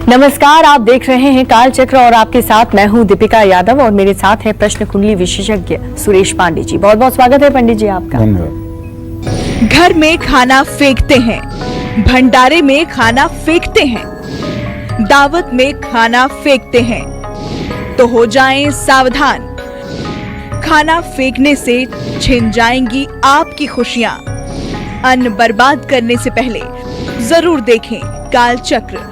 नमस्कार, आप देख रहे हैं काल चक्र और आपके साथ मैं हूं दीपिका यादव और मेरे साथ है प्रश्न कुंडली विशेषज्ञ सुरेश पांडे जी। बहुत बहुत स्वागत है पंडित जी आपका। धन्यवाद। घर में खाना फेंकते हैं, भंडारे में खाना फेंकते हैं, दावत में खाना फेंकते हैं, तो हो जाएं सावधान। खाना फेंकने से छिन जाएंगी आपकी खुशियां। अन्न बर्बाद करने से पहले जरूर देखें काल चक्र।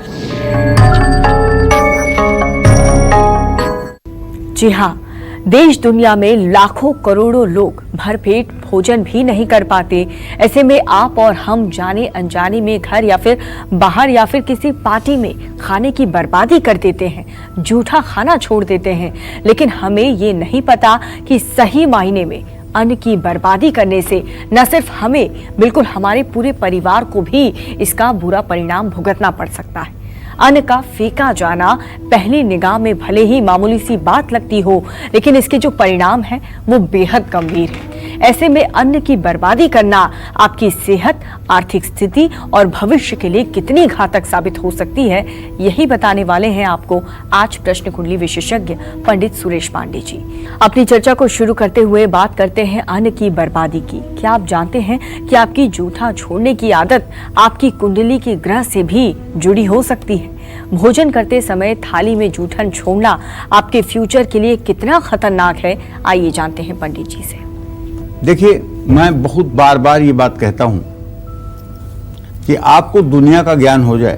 जी हाँ, देश दुनिया में लाखों करोड़ों लोग भरपेट भोजन भी नहीं कर पाते। ऐसे में आप और हम जाने अनजाने में घर या फिर बाहर या फिर किसी पार्टी में खाने की बर्बादी कर देते हैं, जूठा खाना छोड़ देते हैं। लेकिन हमें ये नहीं पता कि सही मायने में अन्न की बर्बादी करने से न सिर्फ हमें बिल्कुल हमारे पूरे परिवार को भी इसका बुरा परिणाम भुगतना पड़ सकता है। अन्न का फेंका जाना पहली निगाह में भले ही मामूली सी बात लगती हो, लेकिन इसके जो परिणाम है वो बेहद गंभीर है। ऐसे में अन्न की बर्बादी करना आपकी सेहत, आर्थिक स्थिति और भविष्य के लिए कितनी घातक साबित हो सकती है, यही बताने वाले हैं आपको आज प्रश्न कुंडली विशेषज्ञ पंडित सुरेश पांडे जी। अपनी चर्चा को शुरू करते हुए बात करते हैं अन्न की बर्बादी की। क्या आप जानते हैं कि आपकी जूठा छोड़ने की आदत आपकी कुंडली के ग्रह से भी जुड़ी हो सकती है? भोजन करते समय थाली में जूठन छोड़ना आपके फ्यूचर के लिए कितना खतरनाक है, आइए जानते हैं पंडित जी से। देखिए, मैं बहुत बार बार ये बात कहता हूं कि आपको दुनिया का ज्ञान हो जाए,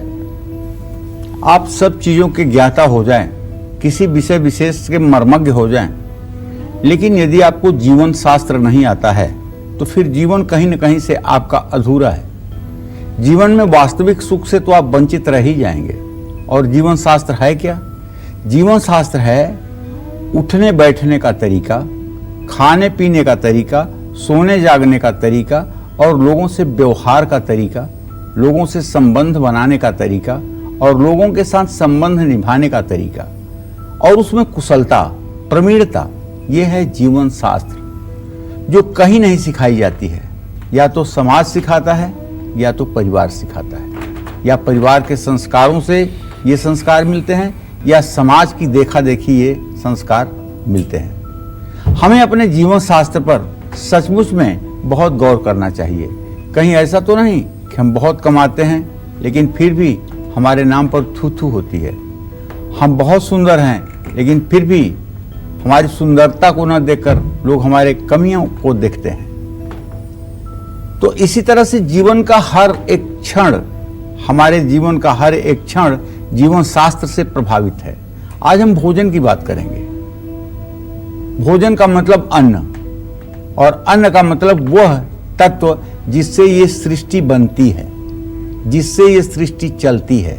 आप सब चीजों के ज्ञाता हो जाएं, किसी विषय विशेष के मर्मज्ञ हो जाएं, लेकिन यदि आपको जीवन शास्त्र नहीं आता है तो फिर जीवन कहीं न कहीं से आपका अधूरा है। जीवन में वास्तविक सुख से तो आप वंचित रह ही जाएंगे। और जीवन शास्त्र है क्या? जीवन शास्त्र है उठने बैठने का तरीका, खाने पीने का तरीका, सोने जागने का तरीका और लोगों से व्यवहार का तरीका, लोगों से संबंध बनाने का तरीका और लोगों के साथ संबंध निभाने का तरीका, और उसमें कुशलता, प्रवीणता, यह है जीवन शास्त्र, जो कहीं नहीं सिखाई जाती है। या तो समाज सिखाता है या तो परिवार सिखाता है, या परिवार के संस्कारों से ये संस्कार मिलते हैं या समाज की देखा देखी ये संस्कार मिलते हैं। हमें अपने जीवन शास्त्र पर सचमुच में बहुत गौर करना चाहिए। कहीं ऐसा तो नहीं कि हम बहुत कमाते हैं लेकिन फिर भी हमारे नाम पर थू थू होती है। हम बहुत सुंदर हैं लेकिन फिर भी हमारी सुंदरता को न देखकर लोग हमारे कमियों को देखते हैं। तो इसी तरह से जीवन का हर एक क्षण, हमारे जीवन का हर एक क्षण जीवन शास्त्र से प्रभावित है। आज हम भोजन की बात करेंगे। भोजन का मतलब अन्न, और अन्न का मतलब वह तत्व जिससे ये सृष्टि बनती है, जिससे ये सृष्टि चलती है,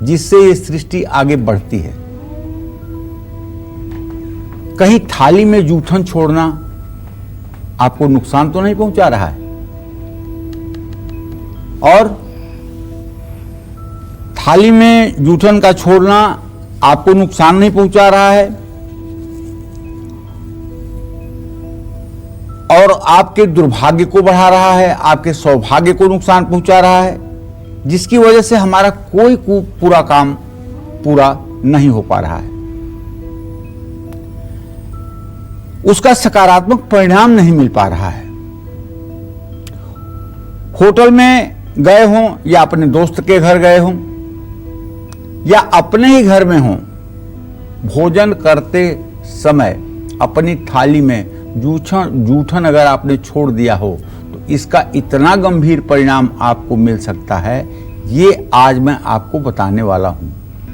जिससे ये सृष्टि आगे बढ़ती है। कहीं थाली में जूठन छोड़ना आपको नुकसान तो नहीं पहुंचा रहा है, और थाली में जूठन का छोड़ना आपको नुकसान नहीं पहुंचा रहा है और आपके दुर्भाग्य को बढ़ा रहा है, आपके सौभाग्य को नुकसान पहुंचा रहा है, जिसकी वजह से हमारा कोई पूरा काम पूरा नहीं हो पा रहा है। उसका सकारात्मक परिणाम नहीं मिल पा रहा है। होटल में गए हों या अपने दोस्त के घर गए हों या अपने ही घर में हों, भोजन करते समय अपनी थाली में जूठन अगर आपने छोड़ दिया हो तो इसका इतना गंभीर परिणाम आपको मिल सकता है, ये आज मैं आपको बताने वाला हूं।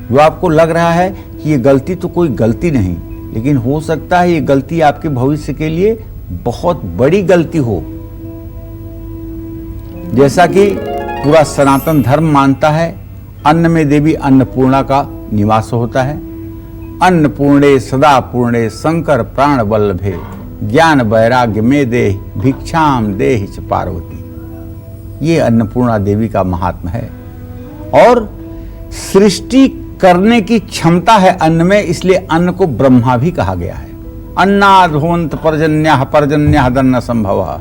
जो आपको लग रहा है कि ये गलती तो कोई गलती नहीं, लेकिन हो सकता है ये गलती आपके भविष्य के लिए बहुत बड़ी गलती हो। जैसा कि पूरा सनातन धर्म मानता है, अन्न में देवी अन्नपूर्णा का निवास होता है। अन्नपूर्णे सदा पूर्णे शंकर प्राण वल्लभे ज्ञान वैराग्य में देह भिक्षाम देहि च पार्वती। ये अन्नपूर्णा देवी का महात्मा है और सृष्टि करने की क्षमता है अन्न में, इसलिए अन्न को ब्रह्मा भी कहा गया है। अन्नाद्भवन्त पर्जन्यः पर्जन्यः दन्न संभवः।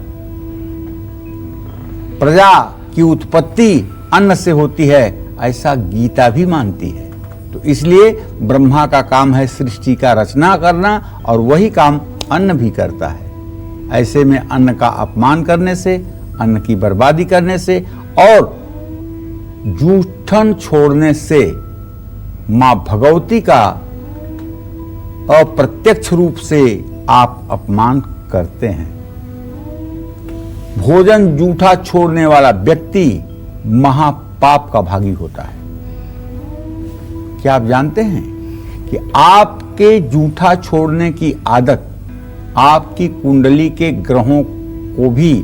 प्रजा की उत्पत्ति अन्न से होती है, ऐसा गीता भी मानती है। तो इसलिए ब्रह्मा का काम है सृष्टि का रचना करना, और वही काम अन्न भी करता है। ऐसे में अन्न का अपमान करने से, अन्न की बर्बादी करने से और जूठन छोड़ने से मां भगवती का अप्रत्यक्ष रूप से आप अपमान करते हैं। भोजन जूठा छोड़ने वाला व्यक्ति महापाप का भागी होता है। क्या आप जानते हैं कि आपके जूठा छोड़ने की आदत आपकी कुंडली के ग्रहों को भी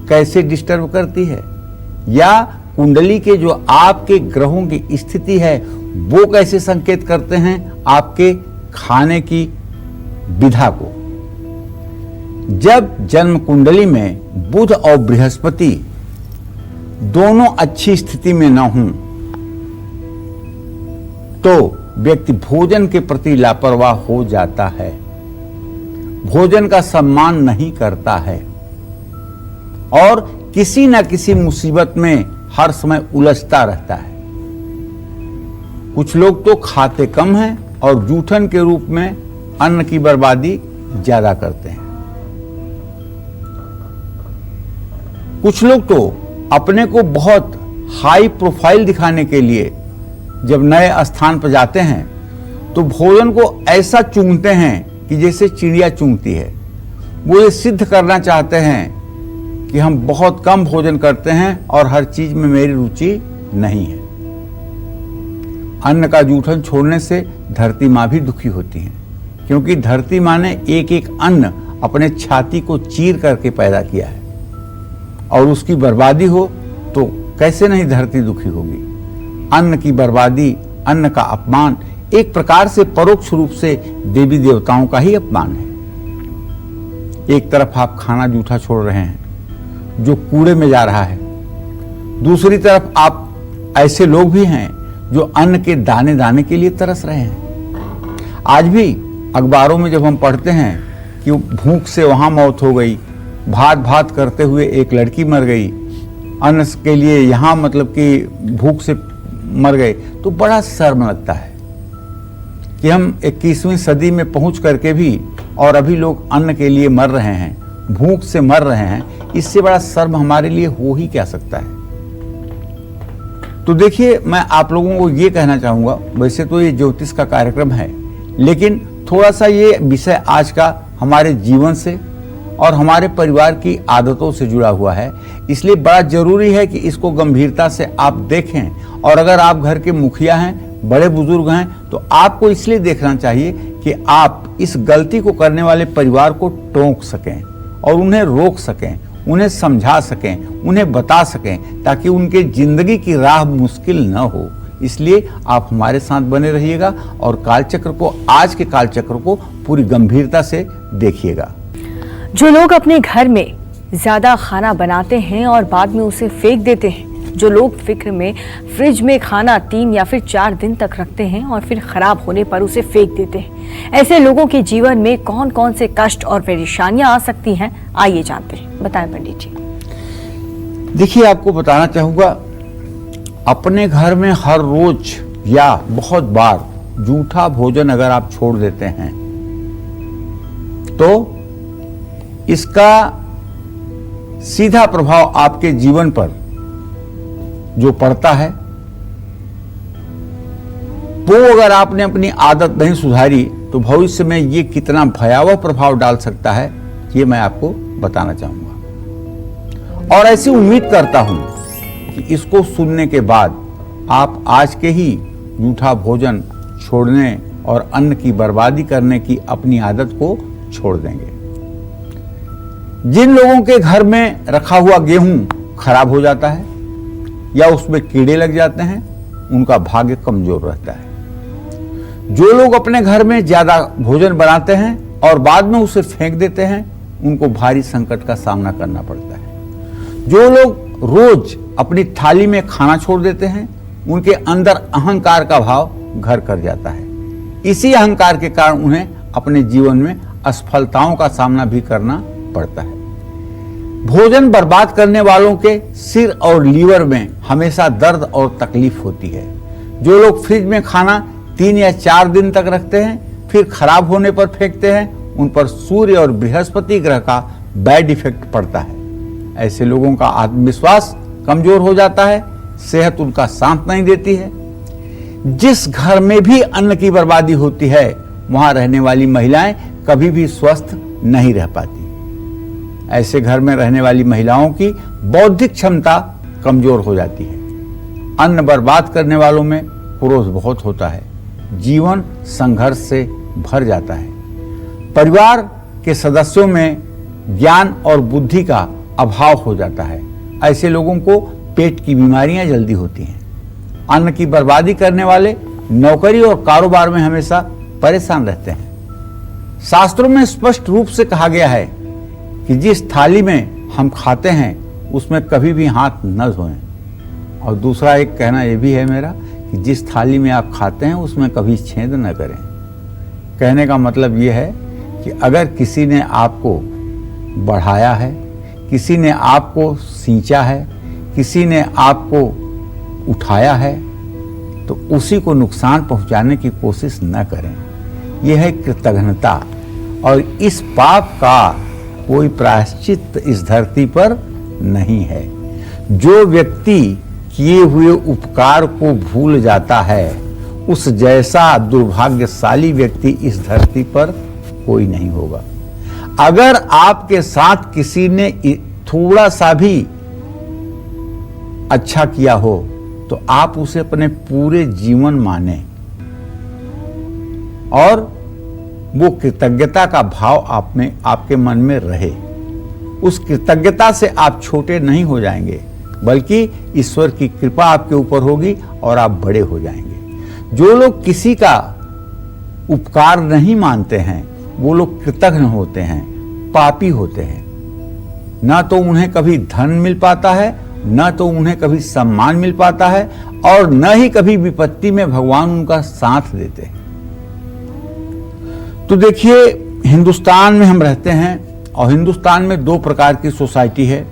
कैसे डिस्टर्ब करती है, या कुंडली के जो आपके ग्रहों की स्थिति है वो कैसे संकेत करते हैं आपके खाने की विधा को। जब जन्म कुंडली में बुध और बृहस्पति दोनों अच्छी स्थिति में न हों तो व्यक्ति भोजन के प्रति लापरवाह हो जाता है, भोजन का सम्मान नहीं करता है और किसी न किसी मुसीबत में हर समय उलझता रहता है। कुछ लोग तो खाते कम हैं और जूठन के रूप में अन्न की बर्बादी ज्यादा करते हैं। कुछ लोग तो अपने को बहुत हाई प्रोफाइल दिखाने के लिए जब नए स्थान पर जाते हैं तो भोजन को ऐसा चूंघते हैं कि जैसे चिड़िया चूंघती है। वो ये सिद्ध करना चाहते हैं कि हम बहुत कम भोजन करते हैं और हर चीज में मेरी रुचि नहीं है। अन्न का जूठन छोड़ने से धरती माँ भी दुखी होती है, क्योंकि धरती माँ ने एक एक अन्न अपने छाती को चीर करके पैदा किया है, और उसकी बर्बादी हो तो कैसे नहीं धरती दुखी होगी। अन्न की बर्बादी, अन्न का अपमान एक प्रकार से परोक्ष रूप से देवी देवताओं का ही अपमान है। एक तरफ आप खाना जूठा छोड़ रहे हैं जो कूड़े में जा रहा है, दूसरी तरफ आप ऐसे लोग भी हैं जो अन्न के दाने दाने के लिए तरस रहे हैं। आज भी अखबारों में जब हम पढ़ते हैं कि भूख से वहां मौत हो गई, भात भात करते हुए एक लड़की मर गई, अन्न के लिए यहाँ मतलब कि भूख से मर गए, तो बड़ा शर्म लगता है कि हम 21वीं सदी में पहुंच करके भी और अभी लोग अन्न के लिए मर रहे हैं, भूख से मर रहे हैं। इससे बड़ा शर्म हमारे लिए हो ही क्या सकता है। तो देखिए, मैं आप लोगों को ये कहना चाहूंगा, वैसे तो ये ज्योतिष का कार्यक्रम है, लेकिन थोड़ा सा ये विषय आज का हमारे जीवन से और हमारे परिवार की आदतों से जुड़ा हुआ है, इसलिए बड़ा जरूरी है कि इसको गंभीरता से आप देखें। और अगर आप घर के मुखिया हैं, बड़े बुजुर्ग हैं, तो आपको इसलिए देखना चाहिए कि आप इस गलती को करने वाले परिवार को टोक सकें और उन्हें रोक सकें, उन्हें समझा सकें, उन्हें बता सकें, ताकि उनके जिंदगी की राह मुश्किल न हो। इसलिए आप हमारे साथ बने रहिएगा और कालचक्र को, आज के कालचक्र को पूरी गंभीरता से देखिएगा। जो लोग अपने घर में ज्यादा खाना बनाते हैं और बाद में उसे फेंक देते हैं, जो लोग फिक्र में फ्रिज में खाना 3 या फिर 4 दिन तक रखते हैं और फिर खराब होने पर उसे फेंक देते हैं, ऐसे लोगों के जीवन में कौन कौन से कष्ट और परेशानियां आ सकती हैं, आइए जानते हैं। बताएं पंडित जी। देखिए, आपको बताना चाहूंगा, अपने घर में हर रोज या बहुत बार जूठा भोजन अगर आप छोड़ देते हैं तो इसका सीधा प्रभाव आपके जीवन पर जो पड़ता है, वो अगर आपने अपनी आदत नहीं सुधारी तो भविष्य में ये कितना भयावह प्रभाव डाल सकता है, ये मैं आपको बताना चाहूंगा। और ऐसी उम्मीद करता हूं कि इसको सुनने के बाद आप आज के ही जूठा भोजन छोड़ने और अन्न की बर्बादी करने की अपनी आदत को छोड़ देंगे। जिन लोगों के घर में रखा हुआ गेहूं खराब हो जाता है या उसमें कीड़े लग जाते हैं, उनका भाग्य कमजोर रहता है। जो लोग अपने घर में ज्यादा भोजन बनाते हैं और बाद में उसे फेंक देते हैं, उनको भारी संकट का सामना करना पड़ता है। जो लोग रोज अपनी थाली में खाना छोड़ देते हैं, उनके अंदर अहंकार का भाव घर कर जाता है। इसी अहंकार के कारण उन्हें अपने जीवन में असफलताओं का सामना भी करना पड़ता है। भोजन बर्बाद करने वालों के सिर और लीवर में हमेशा दर्द और तकलीफ होती है। जो लोग फ्रिज में खाना 3 या 4 दिन तक रखते हैं, फिर खराब होने पर फेंकते हैं। उन पर सूर्य और बृहस्पति ग्रह का बैड इफेक्ट पड़ता है। ऐसे लोगों का आत्मविश्वास कमजोर हो जाता है, सेहत उनका साथ नहीं देती है। जिस घर में भी अन्न की बर्बादी होती है, वहां रहने वाली महिलाएं कभी भी स्वस्थ नहीं रह पाती। ऐसे घर में रहने वाली महिलाओं की बौद्धिक क्षमता कमजोर हो जाती है। अन्न बर्बाद करने वालों में क्रोध बहुत होता है। जीवन संघर्ष से भर जाता है। परिवार के सदस्यों में ज्ञान और बुद्धि का अभाव हो जाता है। ऐसे लोगों को पेट की बीमारियां जल्दी होती हैं। अन्न की बर्बादी करने वाले नौकरी और कारोबार में हमेशा परेशान रहते हैं। शास्त्रों में स्पष्ट रूप से कहा गया है कि जिस थाली में हम खाते हैं उसमें कभी भी हाथ न धोएं। और दूसरा एक कहना यह भी है मेरा कि जिस थाली में आप खाते हैं उसमें कभी छेद न करें। कहने का मतलब यह है कि अगर किसी ने आपको बढ़ाया है, किसी ने आपको सींचा है, किसी ने आपको उठाया है, तो उसी को नुकसान पहुंचाने की कोशिश न करें। यह है कृतघ्नता, और इस पाप का कोई प्रायश्चित इस धरती पर नहीं है। जो व्यक्ति किए हुए उपकार को भूल जाता है, उस जैसा दुर्भाग्यशाली व्यक्ति इस धरती पर कोई नहीं होगा। अगर आपके साथ किसी ने थोड़ा सा भी अच्छा किया हो तो आप उसे अपने पूरे जीवन माने और वो कृतज्ञता का भाव आप में, आपके मन में रहे। उस कृतज्ञता से आप छोटे नहीं हो जाएंगे, बल्कि ईश्वर की कृपा आपके ऊपर होगी और आप बड़े हो जाएंगे। जो लोग किसी का उपकार नहीं मानते हैं, वो लोग कृतघ्न होते हैं, पापी होते हैं। ना तो उन्हें कभी धन मिल पाता है, न तो उन्हें कभी सम्मान मिल पाता है, और न ही कभी विपत्ति में भगवान उनका साथ देते हैं। तो देखिए, हिंदुस्तान में हम रहते हैं और हिंदुस्तान में 2 प्रकार की सोसाइटी है।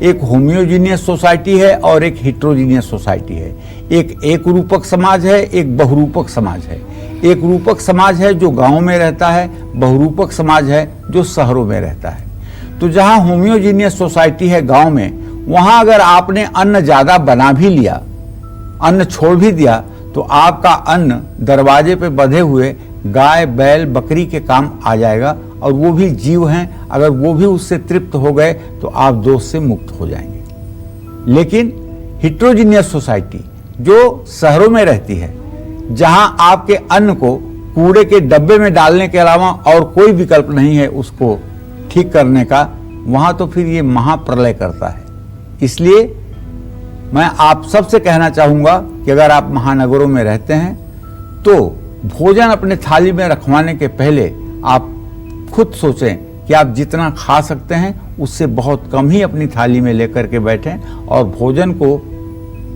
एक होमियोजीनियस सोसाइटी है और एक हिट्रोजीनियस सोसाइटी है। एक रूपक समाज है, एक बहुरूपक समाज है। एक रूपक समाज है जो गांव में रहता है, बहुरूपक समाज है जो शहरों में रहता है। तो जहां होमियोजीनियस सोसाइटी है गांव में, वहां अगर आपने अन्न ज्यादा बना भी लिया, अन्न छोड़ भी दिया, तो आपका अन्न दरवाजे पे बंधे हुए गाय, बैल, बकरी के काम आ जाएगा, और वो भी जीव हैं। अगर वो भी उससे तृप्त हो गए तो आप दोष से मुक्त हो जाएंगे। लेकिन हिट्रोजीनियस सोसाइटी जो शहरों में रहती है, जहां आपके अन्न को कूड़े के डब्बे में डालने के अलावा और कोई विकल्प नहीं है उसको ठीक करने का, वहां तो फिर ये महाप्रलय करता है। इसलिए मैं आप सबसे कहना चाहूंगा कि अगर आप महानगरों में रहते हैं तो भोजन अपने थाली में रखवाने के पहले आप खुद सोचें कि आप जितना खा सकते हैं उससे बहुत कम ही अपनी थाली में लेकर के बैठें, और भोजन को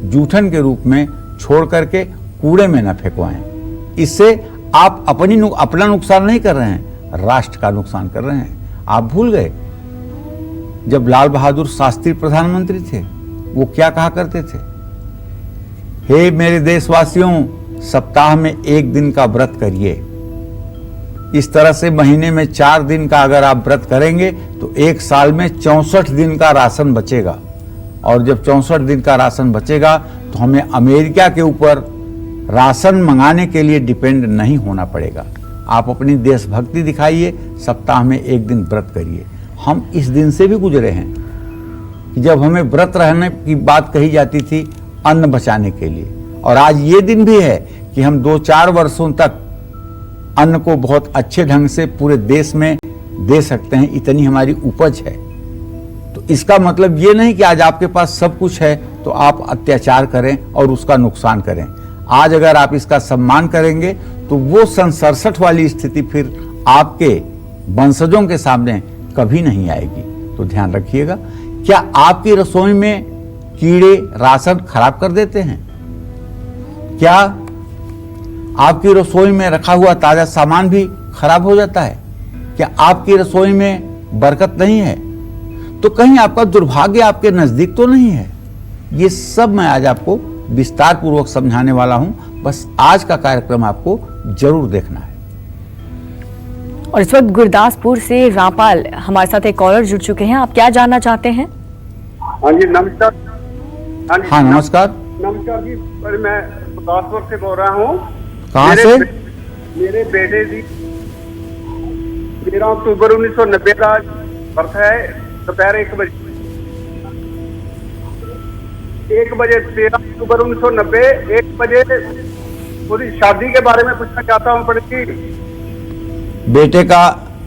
जूठन के रूप में छोड़ करके कूड़े में न फेंकवाएं। इससे आप अपना नुकसान नहीं कर रहे हैं, राष्ट्र का नुकसान कर रहे हैं। आप भूल गए जब लाल बहादुर शास्त्री प्रधानमंत्री थे, वो क्या कहा करते थे? हे मेरे देशवासियों, सप्ताह में 1 दिन का व्रत करिए। इस तरह से महीने में 4 दिन का अगर आप व्रत करेंगे तो 1 साल में 64 दिन का राशन बचेगा, और जब 64 दिन का राशन बचेगा तो हमें अमेरिका के ऊपर राशन मंगाने के लिए डिपेंड नहीं होना पड़ेगा। आप अपनी देशभक्ति दिखाइए, सप्ताह में 1 दिन व्रत करिए। हम इस दिन से भी गुजरे हैं कि जब हमें व्रत रहने की बात कही जाती थी अन्न बचाने के लिए, और आज ये दिन भी है कि हम 2-4 वर्षों तक अन्न को बहुत अच्छे ढंग से पूरे देश में दे सकते हैं, इतनी हमारी उपज है। तो इसका मतलब ये नहीं कि आज आपके पास सब कुछ है तो आप अत्याचार करें और उसका नुकसान करें। आज अगर आप इसका सम्मान करेंगे तो वो सन 67 वाली स्थिति फिर आपके वंशजों के सामने कभी नहीं आएगी। तो ध्यान रखिएगा। क्या आपकी रसोई में कीड़े राशन खराब कर देते हैं? क्या आपकी रसोई में रखा हुआ ताजा सामान भी खराब हो जाता है? क्या आपकी रसोई में बरकत नहीं है? तो कहीं आपका दुर्भाग्य आपके नजदीक तो नहीं है? ये सब मैं आज आपको विस्तार पूर्वक समझाने वाला हूं, बस आज का कार्यक्रम आपको जरूर देखना है। और इस वक्त गुरदासपुर से रामपाल हमारे साथ एक कॉलर जुड़ चुके हैं। आप क्या जानना चाहते हैं? हाँ जी नमस्कार। हाँ नमस्कार। नमस्कार जी, पर मैं गुरदासपुर से बोल रहा हूँ। कहाँ से? मेरे बेटे जी 13 अक्टूबर 1990 का बर्थ है। दोपहर 1 बजे 13 अक्टूबर 1990 1 बजे पूरी शादी के बारे में पूछना चाहता हूँ पंडित जी।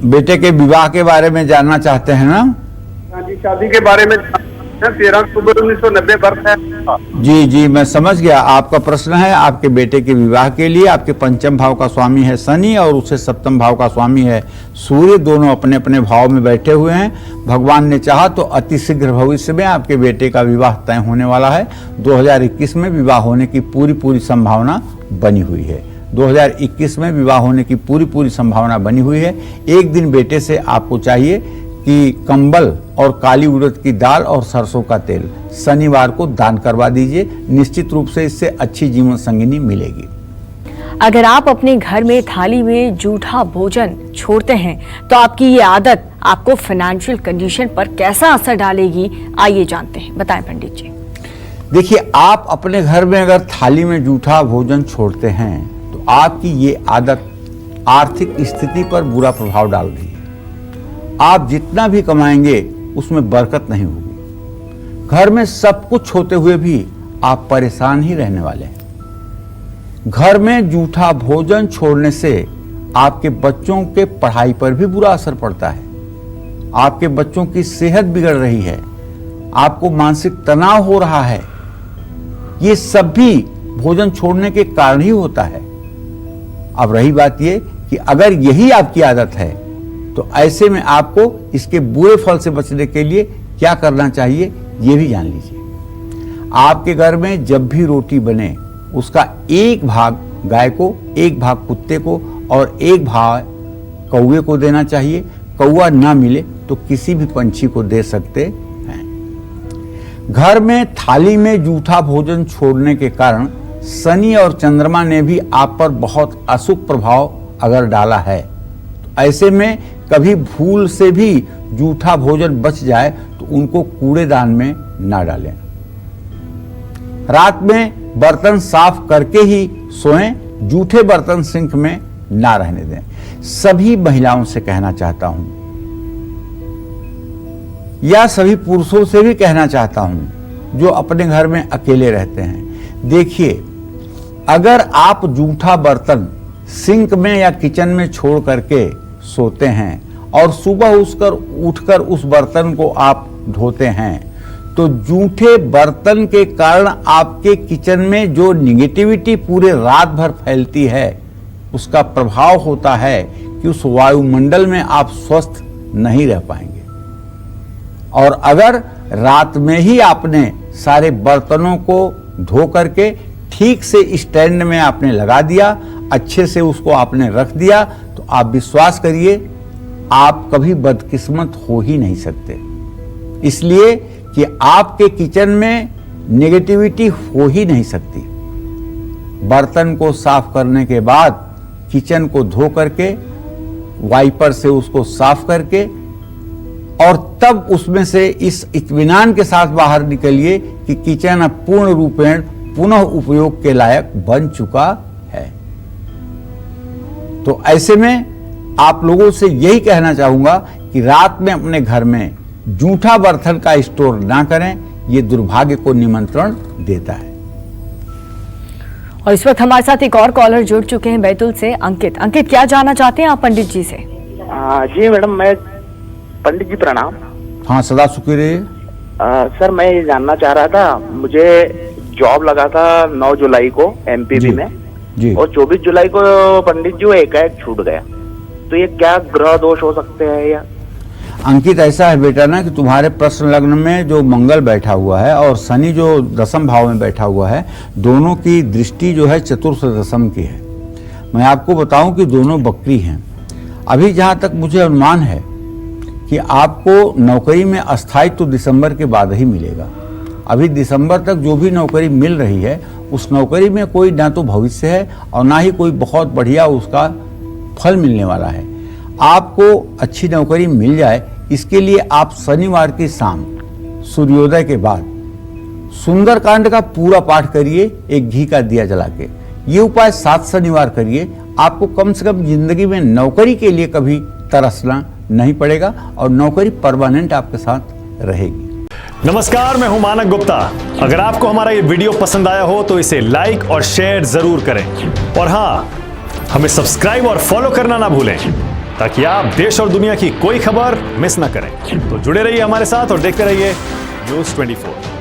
बेटे के विवाह के बारे में जानना चाहते हैं ना? हाँ जी, शादी के बारे में 13 अक्टूबर 1990 बर्थ है। जी मैं समझ गया। आपका प्रश्न है आपके बेटे के विवाह के लिए। आपके पंचम भाव का स्वामी है शनि और उससे सप्तम भाव का स्वामी है सूर्य। दोनों अपने अपने भाव में बैठे हुए हैं। भगवान ने चाहा तो अति शीघ्र भविष्य में आपके बेटे का विवाह तय होने वाला है। 2021 में विवाह होने की पूरी संभावना बनी हुई है। 2021 में विवाह होने की पूरी संभावना बनी हुई है। एक दिन बेटे से आपको चाहिए कि कंबल और काली उड़द की दाल और सरसों का तेल शनिवार को दान करवा दीजिए। निश्चित रूप से इससे अच्छी जीवन संगिनी मिलेगी। अगर आप अपने घर में थाली में जूठा भोजन छोड़ते हैं तो आपकी ये आदत आपको फाइनेंशियल कंडीशन पर कैसा असर डालेगी, आइए जानते हैं। बताएं पंडित जी। देखिए, आप अपने घर में अगर थाली में जूठा भोजन छोड़ते हैं तो आपकी ये आदत आर्थिक स्थिति पर बुरा प्रभाव डाल रही है। आप जितना भी कमाएंगे उसमें बरकत नहीं होगी। घर में सब कुछ होते हुए भी आप परेशान ही रहने वाले हैं। घर में जूठा भोजन छोड़ने से आपके बच्चों के पढ़ाई पर भी बुरा असर पड़ता है। आपके बच्चों की सेहत बिगड़ रही है। आपको मानसिक तनाव हो रहा है। ये सब भी भोजन छोड़ने के कारण ही होता है। अब रही बात ये कि अगर यही आपकी आदत है तो ऐसे में आपको इसके बुरे फल से बचने के लिए क्या करना चाहिए ये भी जान लीजिए। आपके घर में जब भी रोटी बने उसका एक भाग गाय को, एक भाग कुत्ते को और एक भाग कौवे को देना चाहिए। कौवा ना मिले तो किसी भी पंछी को दे सकते हैं। घर में थाली में जूठा भोजन छोड़ने के कारण शनि और चंद्रमा ने भी आप पर बहुत अशुभ प्रभाव अगर डाला है तो ऐसे में कभी भूल से भी जूठा भोजन बच जाए तो उनको कूड़ेदान में ना डालें। रात में बर्तन साफ करके ही सोएं। जूठे बर्तन सिंक में ना रहने दें। सभी महिलाओं से कहना चाहता हूं या सभी पुरुषों से भी कहना चाहता हूं जो अपने घर में अकेले रहते हैं, देखिए, अगर आप जूठा बर्तन सिंक में या किचन में छोड़ करके सोते हैं और सुबह उठकर उस बर्तन को आप धोते हैं तो जूठे बर्तन के कारण आपके किचन में जो निगेटिविटी पूरे रात भर फैलती है उसका प्रभाव होता है कि उस वायुमंडल में आप स्वस्थ नहीं रह पाएंगे। और अगर रात में ही आपने सारे बर्तनों को धो करके ठीक से स्टैंड में आपने लगा दिया, अच्छे से उसको आपने रख दिया, तो आप विश्वास करिए आप कभी बदकिस्मत हो ही नहीं सकते। इसलिए कि आपके किचन में नेगेटिविटी हो ही नहीं सकती। बर्तन को साफ करने के बाद किचन को धो करके वाइपर से उसको साफ करके और तब उसमें से इस इत्मीनान के साथ बाहर निकलिए कि किचन अब पूर्ण रूपेण पुनः उपयोग के लायक बन चुका है। तो ऐसे में आप लोगों से यही कहना चाहूंगा कि रात में अपने घर में जूठा बर्तन का स्टोर ना करें, ये दुर्भाग्य को निमंत्रण देता है। और इस वक्त हमारे साथ एक और कॉलर जुड़ चुके हैं बैतूल से, अंकित। अंकित, क्या जानना चाहते हैं आप पंडित जी से? जी मैडम, मैं पंडित जी प्रणाम। हाँ, सदा सुखी रहिए। सर, मैं ये जानना चाह रहा था, मुझे जॉब लगा था 9 जुलाई को एमपीबी में जी। और 24 जुलाई को पंडित जी वो एकाएक छूट गया, तो ये क्या ग्रह दोष हो सकते हैं? या अंकित, ऐसा है बेटा ना कि तुम्हारे प्रश्न लग्न में जो मंगल बैठा हुआ है और शनि जो दशम भाव में बैठा हुआ है, दोनों की दृष्टि जो है चतुर्थ दशम की है। मैं आपको बताऊं कि दोनों बकरी हैं। अभी जहां तक मुझे अनुमान है कि आपको नौकरी में अस्थायित्व तो दिसंबर के बाद ही मिलेगा। अभी दिसंबर तक जो भी नौकरी मिल रही है उस नौकरी में कोई ना तो भविष्य है और ना ही कोई बहुत बढ़िया उसका फल मिलने वाला है। आपको अच्छी नौकरी मिल जाए इसके लिए आप शनिवार की शाम सूर्योदय के बाद सुंदरकांड का पूरा पाठ करिए, एक घी का दिया जला के। ये उपाय 7 शनिवार करिए, आपको कम से कम जिंदगी में नौकरी के लिए कभी तरसना नहीं पड़ेगा और नौकरी परमानेंट आपके साथ रहेगी। नमस्कार, मैं हूं मानक गुप्ता। अगर आपको हमारा ये वीडियो पसंद आया हो तो इसे लाइक और शेयर जरूर करें और हाँ, हमें सब्सक्राइब और फॉलो करना ना भूलें ताकि आप देश और दुनिया की कोई खबर मिस ना करें। तो जुड़े रहिए हमारे साथ और देखते रहिए न्यूज़ 24।